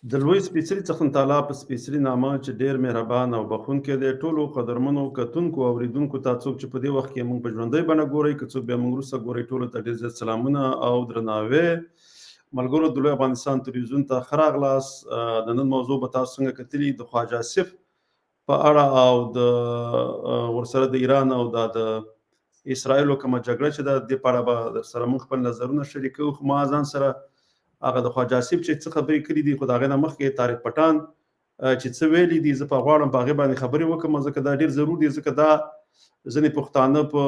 د لوی سپېڅلي څښتن تعالی په سپېڅلي نامه چې ډېر مهربان او بخښونکی دی، ټولو قدرمنو کتونکو او اورېدونکو ته څوک چې په دې وخت کې موږ په ژوندۍ بڼه ګورئ، که څوک بیا موږ وروسته ګورئ، ټولو ته ډېر زیات سلامونه او درناوی. ملګرو د لوی افغانستان تلویزیون ته ښه راغلاست. د نن موضوع به تاسو څنګه کتلي د خواجه آصف په اړه او د ورسره د ایران او د اسرائیلو کومه جګړه چې ده، دې په اړه به درسره موږ خپل نظرونه شریکوو. خو ما ځان سره هغه د خواجه آصف چې څه خبرې کړي دي، خو د هغې نه مخکې طارق پټان چې څه ویلي دي، زه په غواړم په هغې باندې خبرې وکړم، ځکه دا ډېر ضرور دي، ځکه دا ځینې پښتانه په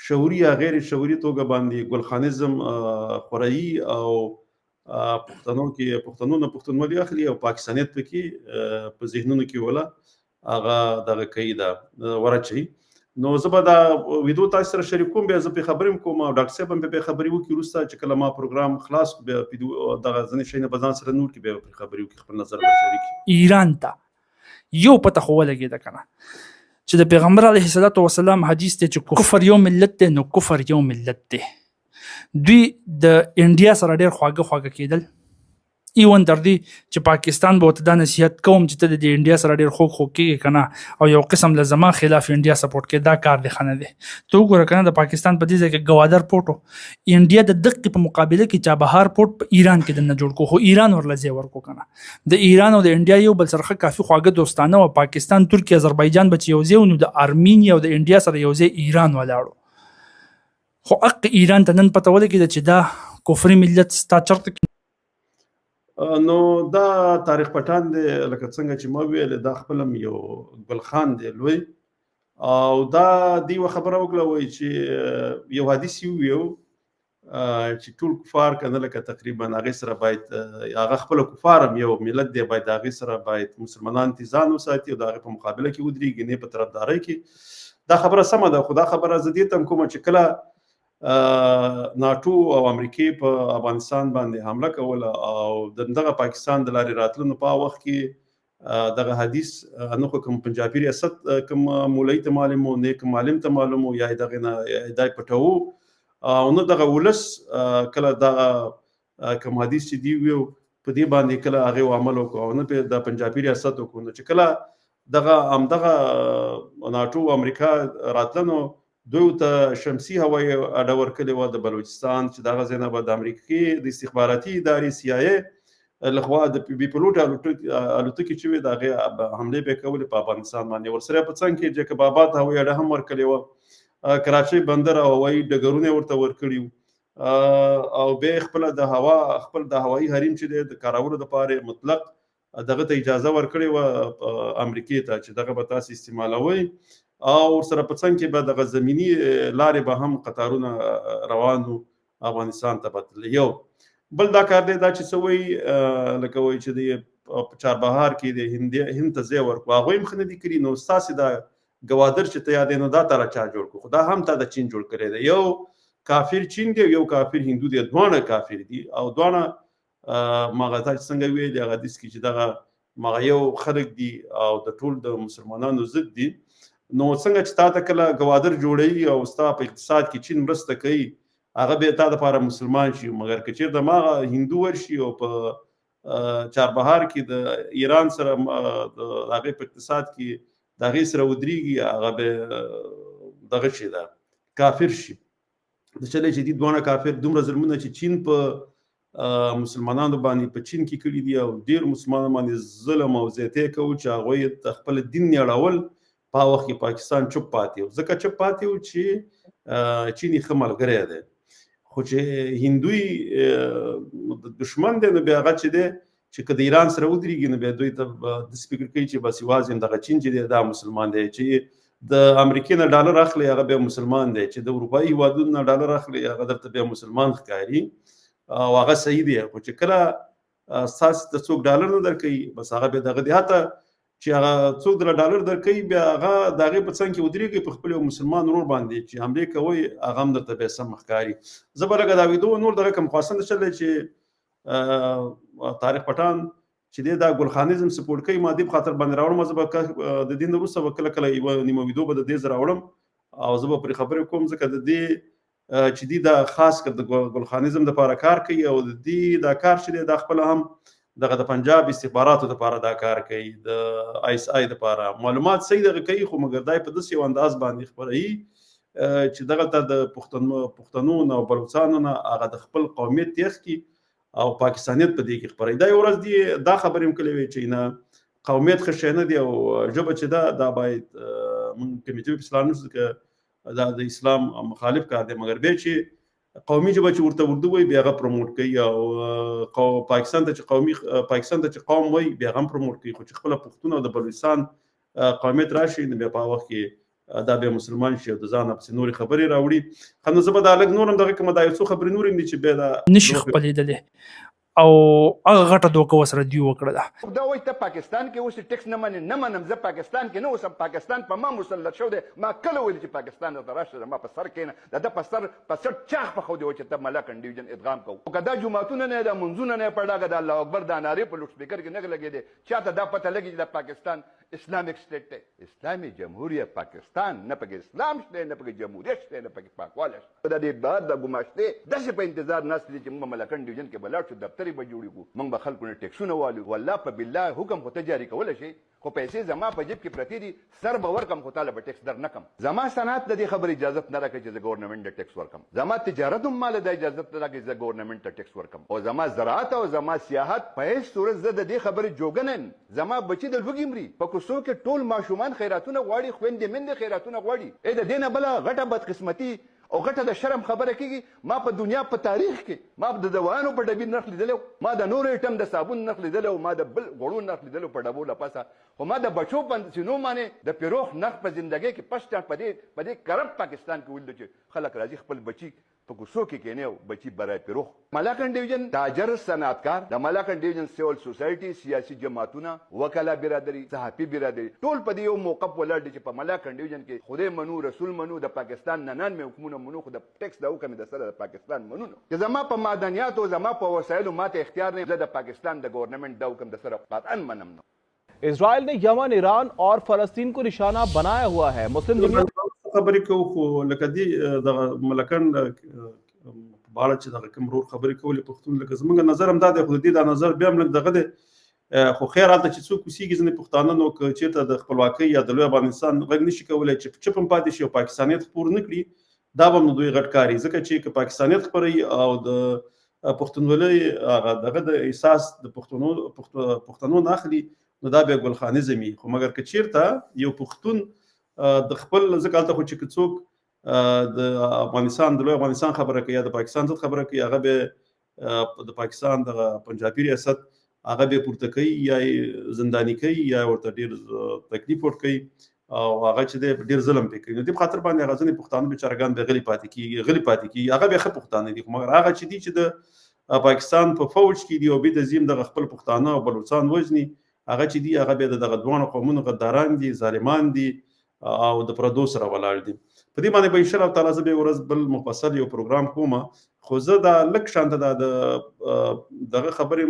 شعوري یا غیر شعوري توګه باندې ګلخانیزم خوروي او پښتنو نه پښتونولي اخلي او پاکستانیت پکې په ذهنونو کې ولا هغه دغه کوي، دا ورچوي. نو زه به دا ویډیو تاسو سره شریکوم، بیا زه پرې خبرې کوم او ډاکټر صاحب هم پرې خبرې وکړي وروسته چې کله ما پروګرام خلاص بیا دغه ځینې شیونه به ځان سره نور کړي، بیا به پرې خبرې وکړي، خپل نظر به شریک کړي. ایران ته یو پته خو ولګېده که نه چې د پیغمبر علیه الصلاة والسلام حدیث دی چې کفر یو ملت دی، نو کفر یو ملت دی. دوی د انډیا سره ډېر خواږه کېدل، ایون تر دې چې پاکستان به ورته دا نصیحت کوم چې ته د انډیا سره ډېر خوږ کېږي که نه، او یو قسم له زما خلاف انډیا سپورټ کوي، دا کار دی ښه نه دی. ته وګوره که نه، د پاکستان په دې ځای کې ګوادر پورټ و، انډیا د دقې په مقابله کې چابهار پورټ په ایران کې دننه جوړ کړو، خو ایران ورله ځای ورکړو که نه. د ایران او د انډیا یو بل سره ښه کافي خواږه دوستانه و، پاکستان، ترکیه، آذربایجان به چې یو ځای و، نو د ارمینیا او د انډیا سره یو ځای ایران ولاړو. خو حق ایران ته نن پته ولګېده چې دا کفري ملت ستا چرته نو دا طارق پټان دی، لکه څنګه چې ما ویل، دا خپل یو ګلخان دی لوی، او دا دی یوه خبره وکړه، وایي چې یو حدیث ویو چې ټول کفار کنه لکه تقریبا هغې سره باید هغه خپل کفار هم یو ملت دی، باید هغې سره باید مسلمانان ځان وساتي او د هغې په مقابله کې ودرېږي، نه په طرفدارۍ کې. دا خبره سمه ده، خو دا خبره زه دې ته هم کومه چې کله ناټو او امریکې په افغانستان باندې حمله کوله او دغه پاکستان د لارې راتلو په وخت کې دغه حدیث نو کوم پنجابي ریاست کوم مولوي ته معلوم و، نه کوم عالم ته معلوم و، یا دغه نه دای پټو او نو دغه ولس کله دغه کوم حدیث چې دی ویو په دې باندې کله هغه عمل وکړو او نه په د پنجابي ریاست وکړو، چې کله دغه ناټو امریکا راتلنو دوی ته شمسي هوایي اډه ورکړې وه د بلوچستان، چې دغه ځای نه به د امریکې د استخباراتي ادارې CIA لخوا د بې پیلوټه الوتکې چې وې د هغې حملې به یې کولې په افغانستان باندې. ورسره په څنګ کې جیکب آباد هوایي اډه هم ورکړې وه، کراچۍ بندر او هوایي ډګرونه یې ورته ورکړي وو، او بیا یې خپل د هوایي حریم چې دی د کارولو دپاره مطلق دغه ته اجازه ورکړې وه امریکې ته، چې دغه به تاسې استعمالوئ، او ورسره په څنګ کې به دغه زمینی لارې به هم قطارونه روانو افغانستان ته بتل. یو بل دا کار دی دا چې څه وایي لکه وایي چې د چاربهار کې د هند ته ځای ورکړو، هغوی هم ښه نه دي کړي. نو ستاسې دا ګوادر چې ته یادې، نو دا تا را چا جوړ کړو؟ خو دا هم تا د چین جوړ کړی دی. یو کافر چین دی، یو کافر هندو دی، دواړه کافر دي او دواړه مغه تا چې څنګه ویلي هغه حدیث کې چې دغه مغه یو خلک دي او د ټول د مسلمانانو ضد دي. نو څنګه چې تا ته کله ګوادر جوړوي او ستا په اقتصاد کې چین مرسته کوي، هغه به تا دپاره مسلمان شي، مګر که چېرته ماغه هندو ورشي او په چاربهار کې د ایران سره د هغې په اقتصاد کې د هغې سره ودرېږي، هغه به دغه شي ده کافر شي. د چلی چې دي دواړه کافر دومره ظلمونه چې چین په مسلمانانو باندې په چین کې کړي دي او ډېر مسلمانانو باندې ظلم او زیاتی کوي چې هغوی د خپل دین نه اړول، په وخت کې پاکستان چوپ پاتې و، ځکه چوپ پاتې و چې چین یې ښه ملګری دی. خو چې هندوی د دشمن دی، نو بیا هغه چې دی چې که د ایران سره ودرېږي، نو بیا دوی ته داسې فکر کوي چې بس یوازې دغه چین چې دی دا مسلمان دی، چې د امریکې نه ډالر اخلي هغه بیا مسلمان دی، چې د اروپایي هېوادونو نه ډالر اخلي هغه درته بیا مسلمان ښکاري او هغه صحیح دی. خو چې کله ستاسې ته څوک ډالر نه درکوي، بس هغه بیا دغه دی، حتی چې هغه څوک د ډالر درکوي بیا هغه د هغې په څنګ کې ودرېږي په خپل یو مسلمان ورور باندې چې حملې کوئ، هغه هم درته بیا سم ښکاري. زه به لږه دا ویډیو نور دغه کوم خواستن چلی چې طارق پټان چې دی دا ګلخانیزم سپورټ کوي، ما دې په خاطر باندې راوړم. زه به د دې نه وروسته به کله کله یوه نیمه ویډیو به د دې زه راوړم او زه به پرې خبرې کوم، ځکه د دې چې دی دا خاص کر د ګلخانیزم دپاره کار کوي او د دې دا کار چې دی دا خپله هم دغه د پنجاب استخباراتو لپاره دا کار کوي، د آی اس آی لپاره معلومات صحیح دغه کوي، خو مګر دای په داسې یو انداز باندې خپروي چې دغلته د پښتنو او بلوچستانو نه هغه د خپل قومیت تېښتي او پاکستانیت په دې کې خپروي. دا یو ورځ دی دا خبرې هم کړې وې چې نه قومیت ښه شی نه دی او ژبه چې ده دا باید موږ کمیټې په اصلاح نشو که دا د اسلام مخالف کار دی، مګر بیا چې قومي ژبه چې ورته اردو وایي بیا هغه پروموټ کوي او پاکستان ته چې قوم وایي بیا هغه هم پروموټ کوي. خو چې خپله پښتون او د بلوچستان قومیت راشي نو بیا په وخت کې دا بیا مسلمان شي او د ځان پسې نورې خبرې راوړي. خو نو زه به دا لږ نور هم دغه کومه دا یو څو خبرې نور هم دي چې بیا دا نشي خپلېدلی او هغه غټه دوکه ورسره دوی وکړه ده. دا وایي ته پاکستان کې اوس ټیکس نه منې، نه منم، زه پاکستان کې نه اوسم، پاکستان په ما مسلط شوی دی. ما کله ویلي چې پاکستان ته راشه زما په سر کښېنه، د ده په سر چاغ پخودی و چې ته ملکن ډیویژن ادغام کوو. که دا جوماتونه نه دا منځونه نه پړاګه د الله اکبر دا نارې په لوډ سپیکر کې نه لګېدې، چاته دا پته لګي چې د پاکستان اسلامیک سټیټ دی، اسلامي جمهوریت پاکستان، نه پکې اسلام شته، نه پکې جمهوریت شته، نه پکې پاکواله شته. د دې بعد د ګماشتې داسې په انتظار ناست دي چې موږ ملکن ډیویژن کې به لاړ شو، دفترې به جوړې کړو، موږ به خلکو نه ټیکسونه والو. والله په بالله حکم خو ته جاري کولی شي، خو پیسې زما په جیب کې پرتې دي، سر به ورکم خو تاله به ټیکس در نه کم. زما صنعت د دې خبرې اجازت نه راکوي چې زه ګورنمنټ ته ټیکس ورکم، زما تجارت هم ماله د اجازت نه راکوي چې زه ګورنمنټ ته ټیکس ورکم، او زما زراعت او زما سیاحت په هیڅ صورت زه د دې خبرې جوګه نه یم. زما بچي د لوږې مري، په کوڅو کې ټول ماشومان خیراتونه غواړي، خویندې میندې خیراتونه غواړي. د دې نه بله غټه بدقسمتي او غټه د شرم خبره کېږي. ما په دنیا په تاریخ کې ما د دوایانو په ډبي نرخ لیدلی، ما د نور ایټم د صابون نرخ لیدلی، ما د بل غوړو نرخ لیدلی په ډبو له پاسه، خو ما د بچو په سینو باندې د پیروخ نرخ په زندګۍ کې پشټ په دې کرب پاکستان کې ولیدو چې خلک راځي خپل بچي په کوڅو کې کېنی او بچي برای پیروخ. ملاکن ډیویژن تاجر صنعتکار، د ملاکن ډیویژن سیول سوسایټي، سیاسي جماعتونه، وکلا برادري، صحافي برادري، ټول په دې یو موقف ولاړ دي چې په ملاکن ډیویژن کې خدای منو، رسول منو، د پاکستان 99 حکومتونه منو، خو د ټیکس د حکم د سره د پاکستان منو. چې زما په معدنیات او زما په وسایلو ماته اختیار نه، زه د پاکستان د ګورنمنټ د حکم د سره قطعا منم نه. इसराइल ने Yemen, Iran और फलस्तीन को निशाना बनाया हुआ है. मुस्लिम दुनिया خبرې کوو خو لکه دې دغه ملکن په اړه چې دغه کوم ورور خبرې کولې پښتون، لکه زموږ نظر هم دا دی، خو د دې دا نظر بیا هم لږ دغه دی. خو خیر هلته چې څوک اوسېږي ځینې پښتانه نو که چېرته د خپلواکۍ یا د لوی افغانستان غږ نشي کولی چې چپ هم پاتې شي او پاکستانیت خپور نه کړي، دا به هم نو دوی غټ کار وي. ځکه چې که پاکستانیت خپروي او د پښتونولۍ هغه دغه د احساس د پښتنو نه اخلي نو دا بیا ګلخانیزم وي. خو مګر که چېرته یو پښتون د خپل ځکه هلته خو چې څوک د افغانستان د لوی افغانستان خبره کوي یا د پاکستان ضد خبره کوي، هغه به د پاکستان دغه پنجابي ریاست هغه به پورته کوي یا زنداني کوي یا ورته ډېر تکلیف ورکوي او هغه چې دی ډېر ظلم پرې کوي. نو دې په خاطر باندې هغه ځینې پښتانه بیچارهګان بیا غلي پاتې کېږي. هغه بیا ښه پښتانه دي، خو مګر هغه چې دي چې د پاکستان په فوج کې دي او بیا د زیم دغه خپل پښتانه او بلوچستان وژني، هغه چې دي هغه بیا د دغه دواړو قومونو غداران دي، ظالمان دي او د پردو سره ولاړ دي. په دې باندې به انشاءالله تعالی زه به یو ورځ بل مفصل یو پروګرام کوم، خو زه دا لږ شانته دا دغه خبرې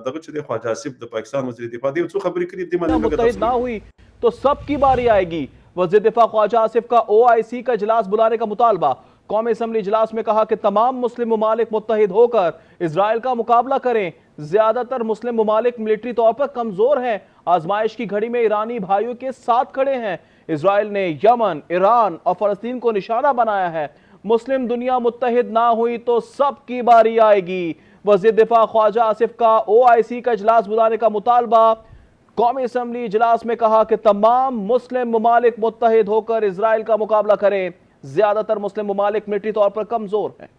دغه چې دی خواجه آصف د پاکستان وزیر دفاع دی یو څو خبرې کړي دي باندې متحد نہ हुई तो सबकी बारी आएगी. वज़ीर दिफा ख्वाजा आसिफ का OIC का इजलास बुलाने का मुतालबा. कौमी असम्बली इजलास में कहा कि तमाम मुस्लिम ममालिक मुत्तहिद होकर इसराइल का मुकाबला करें. ज्यादातर मुस्लिम ममालिक मिलिट्री तौर पर कमजोर हैं, आजमाइश की घड़ी में ईरानी भाइयों के साथ खड़े हैं. इसराइल ने यमन, ईरान और फलस्तीन को निशाना बनाया है. मुस्लिम दुनिया मुत्तहिद ना हुई तो सबकी बारी आएगी. वज़ीर दिफा ख्वाजा आसिफ का OIC का इजलास बुलाने का मुतालबा. कौमी असम्बली इजलास में कहा कि तमाम मुस्लिम ममालिक मुत्तहिद होकर इसराइल का मुकाबला करें. ज्यादातर मुस्लिम ममालिक मिलिट्री तौर पर कमजोर हैं.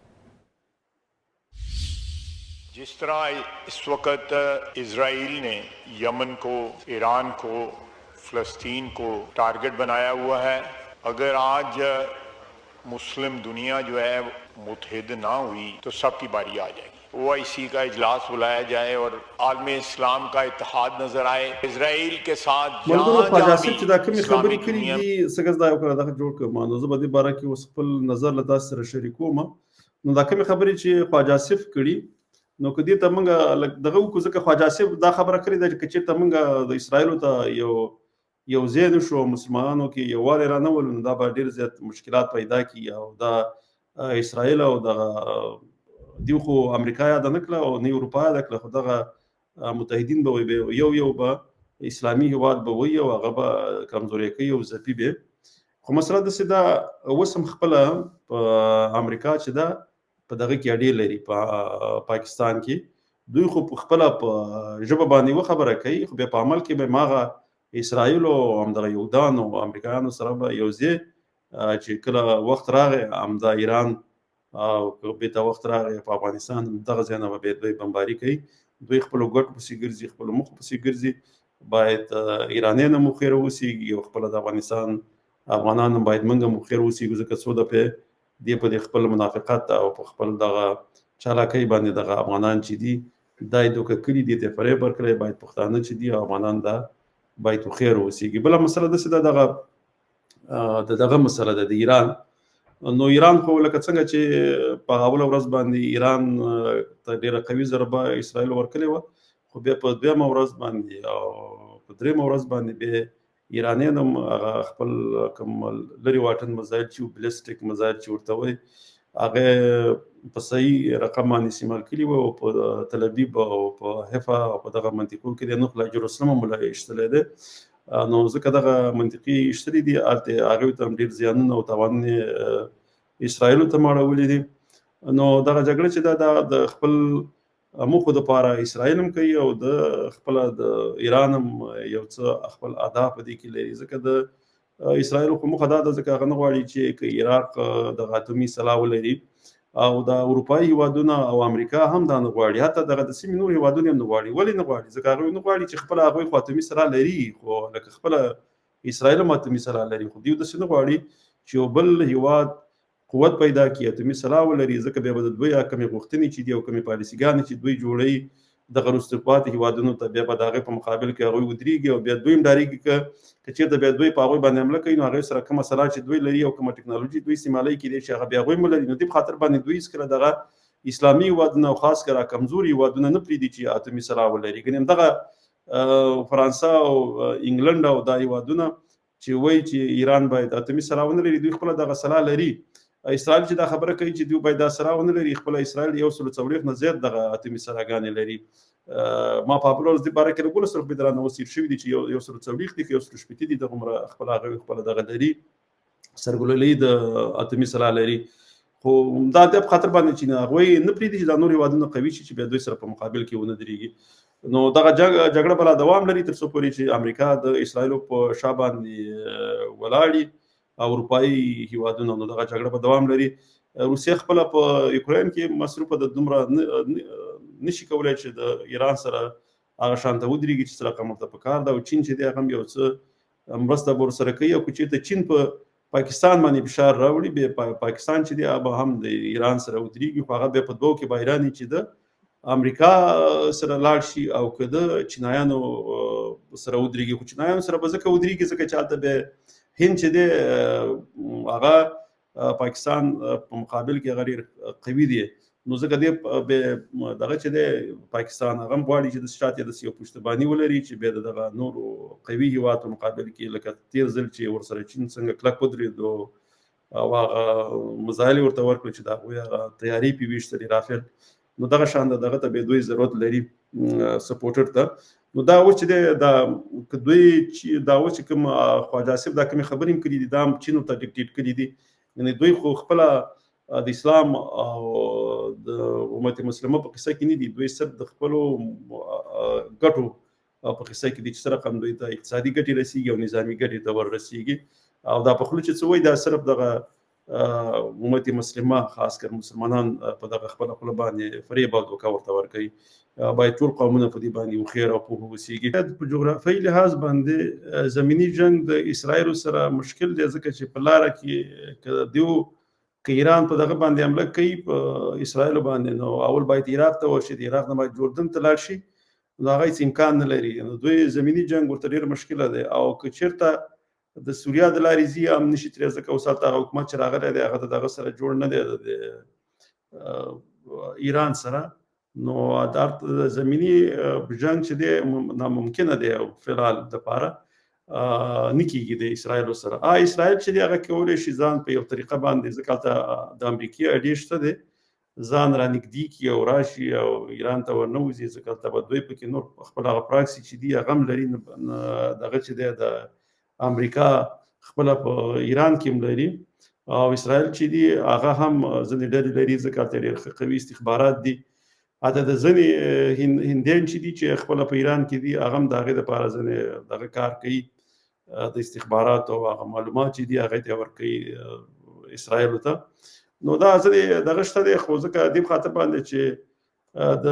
जिस तरह इस वक्त इजराइल ने यमन को, ईरान को, फ़लस्तीन को टारगेट बनाया हुआ है, अगर आज मुस्लिम दुनिया जो है मुत्तहिद ना हुई तो सबकी बारी आ जाएगी. OIC का इजलास बुलाया जाए और आलम इस्लाम का इत्तेहाद नजर आए. इसराइल के साथ ख्वाजा आसिफ چې دا کومې خبرې کړي دي څنګه دا یو کړه دا جوړ کړم نو زه به دې باره کې اوس خپل نظر له تاسو سره شریکوم. نو دا کومې خبرې چې خواجه آصف کړي نو که دې ته موږ دغه وکړو ځکه خواجه آصف دا خبره کړې ده چې چېرته موږ د اسرائیلو ته یو ځای نه شو مسلمانانو کې یووالی را نه ولو نو دا به ډېر زیات مشکلات پیدا کړي او دا اسرائیل او دغه دیو خو امریکا یاد نه کړه او نه اروپا یاد کړه، خو دغه متحدین به وي یو به اسلامي هیواد به وي او هغه به کمزوري کوي او ځپي به. خو مسله داسې ده اوس هم خپله په امریکا چې ده په دغه کې اډې لري په پاکستان کې دوی خو په خپله په ژبه باندې یوه خبره کوي خو بیا په عمل کې به هماغه اسرائیلو او همدغه یهودانو او امریکایانو سره به یو ځای چې کله وخت راغی همدا ایران او بیرته وخت راغی په افغانستان دغه ځای نه به دوی بمباري کوي. دوی خپلو ګټو پسې ګرځي خپلو موخو پسې ګرځي. باید ایرانیان هم هوښیاره اوسېږي او خپله د افغانان هم باید موږ هم هوښیاره اوسېږو ځکه څو دفعې دې په دې خپل منافقت او په خپل دغه چالاکۍ باندې دغه افغانان چې دي دا یې دوکه کړي دي ته فریب ورکړی. باید پښتانه چې دي افغانان دا باید هوښیاره اوسېږي. بله مسله داسې ده دغه مسله ده د ایران. نو ایران خو لکه څنګه چې په اوله ورځ باندې ایران ته ډېره قوي ضربه اسرائیل ورکړې وه خو بیا په دویمه ورځ باندې او په درېیمه ورځ باندې بیا ایرانیان هم هغه خپل کوم لرې واټن مزایل چې بلیسټیک مزایل چې ورته وایي هغه په صحیح رقم باندې استعمال کړي وو او په تل ابیب او په حیفا او په دغه منطقو کې د نقل جروسلم هم ایستلی دی. نو ځکه دغه منطقي ایستلي دي هلته هغوی ته هم ډېر زیانونه او تاوانونه اسرائیلو ته ماړولي دي. نو دغه جګړه چې ده د خپل موخو دپاره اسرائیل هم کوي او د خپله د ایران هم یو څه خپل اهداف په دې کې لري. ځکه د اسرائیل خو موخه دا ده ځکه هغه نه غواړي چې عراق دغه اتومي سلاح ولري او د اروپایي هیوادونه او امریکا هم دا نه غواړي. حتی دغه د سیمې نور هیوادونه هم نه غواړي. ولې نه غواړي؟ ځکه هغوی نه غواړي چې خپله هغوی خو اتومي سلاح لري خو لکه خپله اسرائیل هم اتومي سلاح لري خو دوی داسې نه غواړي چې یو بل هیواد قوت پیدا کړي اتومي سلاح ولري. ځکه بیا به د دوی کومې غوښتنې چې دي او کومې پالیسیګانې چې دوی جوړوي دغه وروسته پاتې هیوادونو ته بیا به د هغې په مقابل کې هغوی ودرېږي او بیا دوی هم ډارېږي که چېرته بیا دوی په هغوی باندې حمله کوي نو هغوی سره کومه سلاح چې دوی لري او کومه ټکنالوژي دوی استعمالوي کېدای شي هغه بیا هغوی هم ولري. نو دې په خاطر باندې دوی هېڅکله دغه اسلامي هیوادونه او خاص کر کمزوري هیوادونه نه پرېږدي چې اتومي سلاح ولري. ګنې همدغه فرانسه او انګلند او دا هیوادونه چې وایي چې ایران باید اتومي سلاح ونه لري دوی خپله دغه سلاح لري. اسرائیل چې دا خبره کوي چې دوی باید دا سلاح ونه لري خپله اسرائیل 140 نه زیات دغه اتومي سلاحګانې لري. ما په بله ورځ دې باره کې له 1200 روپۍ درانه وسیر شوي دي چې 140 دي که 160 دي دغومره خپله هغوی خپله دغه لري سرګلولۍ د اتومي سلاح لري. خو دا د په خاطر باندې چې هغوی نه پرېږدي چې دا نور هیوادونه قوي شي چې بیا دوی سره په مقابل کې ونه درېږي. نو دغه جګړه به لا دوام لري تر څو پورې چې امریکا د اسرائیلو په شا باندې ولاړي او اروپایي هیوادونه. نو دغه جګړه به دوام لري. روسیه خپله په یوکراین کې مصروفه ده دومره نشي کولی چې د ایران سره هغه شان ته ودرېږي چې څه رقم ورته پکار ده او چین چې دی هغه هم یو څه مرسته به ورسره کوي او که چېرته چین په پاکستان باندې فشار راوړي بیا پاکستان چې دی هغه هم د ایران سره ودرېږي خو هغه بیا په دوو کې به ایران چې د امریکا سره لاړ شي او که د چینایانو سره ودرېږي. خو چینایانو سره به ځکه ودرېږي ځکه چې هلته بیا هند چې دی هغه پاکستان په مقابل کې هغه ډېر قوي دی. نو ځکه دې دغه چې دی پاکستان هغه هم غواړي چې د شاته داسې یو پشتباني ولري چې بیا د دغه نورو قوي هیواد په مقابل کې لکه تېر ځل چې ورسره چین څنګه کلک ودرېد او هغه مزایل ورته ورکړل چې د هغوی هغه تیاري پې ویشتلې رافیل. نو دغه شان دغه ته بیا دوی ضرورت لري سپورټر ته. نو دا اوس چې دی دا که دوی دا اوس چې کوم خواجه آصف دا کومې خبرې هم کړي دي دا هم چینو ته ډیکټیټ کړي دي. یعنې دوی خو خپله د اسلام او د امت مسلمه په قصه کې نه دي. دوی صرف د خپلو ګټو په قصه کې دي چې څه رقم دوی ته اقتصادي ګټې رسېږي او نظامي ګټې ته ور رسېږي او دا په خوله چې څه وایي دا صرف دغه امت مسلمه خاص کر مسلمانان په دغه خپله خوله باندې فریب او دوکه ورته ورکوي. باید ټول قومونه په دې باندې هوښیار او پوه اوسېږي. په جغرافیایي لحاظ باندې زمیني جنګ د اسرائیلو سره مشکل دی ځکه چې په لاره کې که دوی که ایران په دغه باندې حمله کوي په اسرائیلو باندې نو اول باید عراق ته ورشي د عراق نه باید جوردن ته لاړ شي نو هغه هېڅ امکان نه لري. نو دوی زمیني جنګ ورته ډېر مشکله دی او که چېرته د سوریا د لارې ځي هم نشي ترې ځکه اوس هلته هغه حکومت چې راغلی دی هغه د دغه سره جوړ نه دی د ایران سره. نو د زمیني جنګ چې دی ناممکنه دی او فعال دپاره نه کېږي د اسرائیلو سره. اسرائیل چې دی هغه کولی شي ځان په یو طریقه باندې ځکه هلته د امریکې اډې شته دی ځان را نږدې کړي او راشي او ایران ته ورنوځي، ځکه هلته به دوی پکې نور خپل هغه پراکسي چې دي هغه هم لري، دغه چې دی د امریکا خپله په ایران کې هم لري، او اسرائیل چې دي هغه هم ځینې ډلې لري، ځکه هلته ډېر ښه قوي استخبارات دي. حتی د ځینې هندیان چې دي چې خپله په ایران کې دي هغه هم د هغې دپاره ځینې دغه کار کوي، د استخباراتو او هغه معلومات چې دي هغې ته یې ورکوي اسرائیلو ته. نو دا ځینې دغه شته دی، خو ځکه دې په خاطر باندې چې د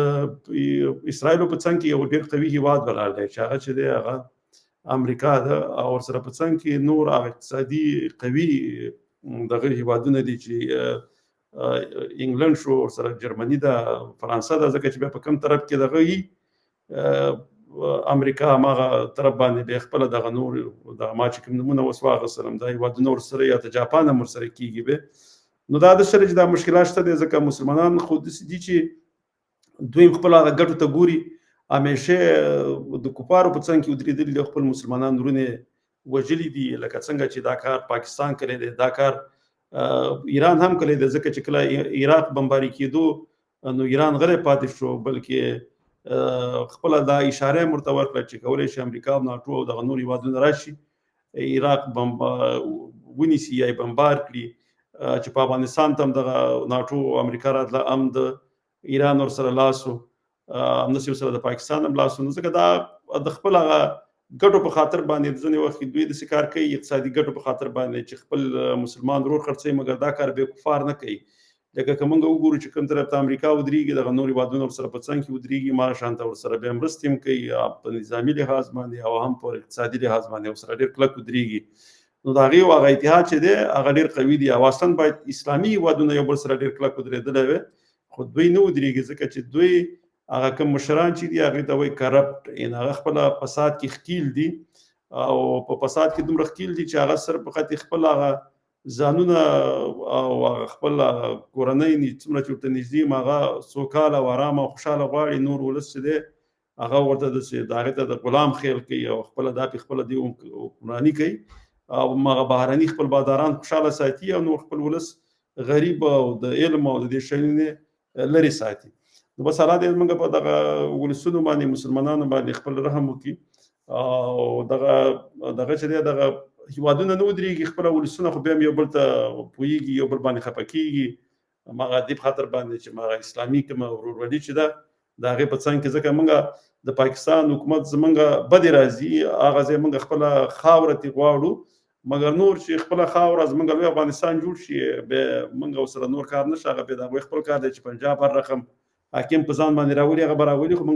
اسرائیلو په څنګ کې یو ډېر قوي هېواد ولاړ دی چې هغه چې دی هغه امریکا ده، او ورسره په څنګ کې نور هغه اقتصادي قوي دغه هېوادونه دي چې انګلند شو، ورسره جرمني ده، فرانسه ده، ځکه چې بیا په کوم طرف کې دغه وي امریکا هماغه طرف باندې بیا خپله دغه نور دغه ما چې کوم نومونه اوس واخیستلم دا هېوادونه ورسره یا د جاپان هم ورسره کېږي بیا. نو دا د سره چې دا مشکلات شته دی، ځکه مسلمانان خو داسې دي چې دوی خپل هغه ګټو ته ګوري، همیشه د کفارو په څنګ کې ودرېدلي دي، خپل مسلمانان ورونه وژلي دي، لکه څنګه چې دا کار پاکستان کړی دی، دا کار ایران هم کړی دی، ځکه چې کله عراق بمباري کېدو نو ایران غلی پاتې شو، بلکې خپله دا اشاره یې ورته ورکړه چې کولی شي امریکا او ناټو او دغه نور هېوادونه راشي عراق ونیسي یا یې بمبار کړي، چې په افغانستان ته هم دغه ناټو او امریکا راتله، هم د ایران ورسره لاس و، همداسې ورسره د پاکستان هم لاس و. نو ځکه دا د خپل هغه ګټو په خاطر باندې ځینې وخت دوی داسې کار کوي اقتصادي ګټو په خاطر باندې چې خپل مسلمان ورور خرڅوي، مګر دا کار به کفار نه کوي. لکه که موږ وګورو چې کوم طرف ته امریکا ودرېږي دغه نور هېوادونه ورسره په څنګ کې ودرېږي، هماغه شانته ورسره بیا مرستې هم کوي په نظامي لحاظ باندې او هم په اقتصادي لحاظ باندې ورسره ډېر کلک ودرېږي. نو د هغې هغه اتحاد چې دی هغه ډېر قوي دی، او اصلا باید اسلامي هېوادونه یو بل سره ډېر کلک ودرېدلی وی، خو دوی نه ودرېږي، ځکه چې دوی هغه کوم مشران چې دي هغې ته وایي کرپټ، یعنې هغه خپله فساد کې ښکیل دي، او په فساد کې دومره ښکیل دي چې هغه صرف فقط خپل هغه ځانونه او هغه خپل کورنۍ څومره چې ورته نږدې یم هغه سوکاله او ارامه او خوشحاله غواړي، نور ولس چې دی هغه ورته داسې د هغې ته د غلام خیل کوي او خپله دا پې خپله دی حکمراني کوي، او هغه بهرني خپل باداران خوشحاله ساتي، او نور خپل ولس غریب او د علم او د دې شیانو لرې ساتي. نو بس الله دې موږ په دغه ولسونو باندې مسلمانانو باندې خپل رحم وکړي، او دغه چې دی دغه هېوادونه نه ودرېږي، خپله ولسونه خو بیا هم یو بل ته پوهېږي، یو بل باندې خفه کېږي، هماغه دې په خاطر باندې چې هماغه اسلامي کومه ورورولي چې ده د هغې په څنګ کې، ځکه موږ د پاکستان حکومت زموږ بدې راځي، هغه ځای موږ خپله خاوره ترې غواړو، مګر نور چې خپله خاوره زموږ لوی افغانستان جوړ شي بیا موږ ورسره نور کار نشته، هغه بیا د هغوی خپل کار دی چې پنجاب هر رقم حاکم په ځان باندې راولي هغه به راولي، خو موږ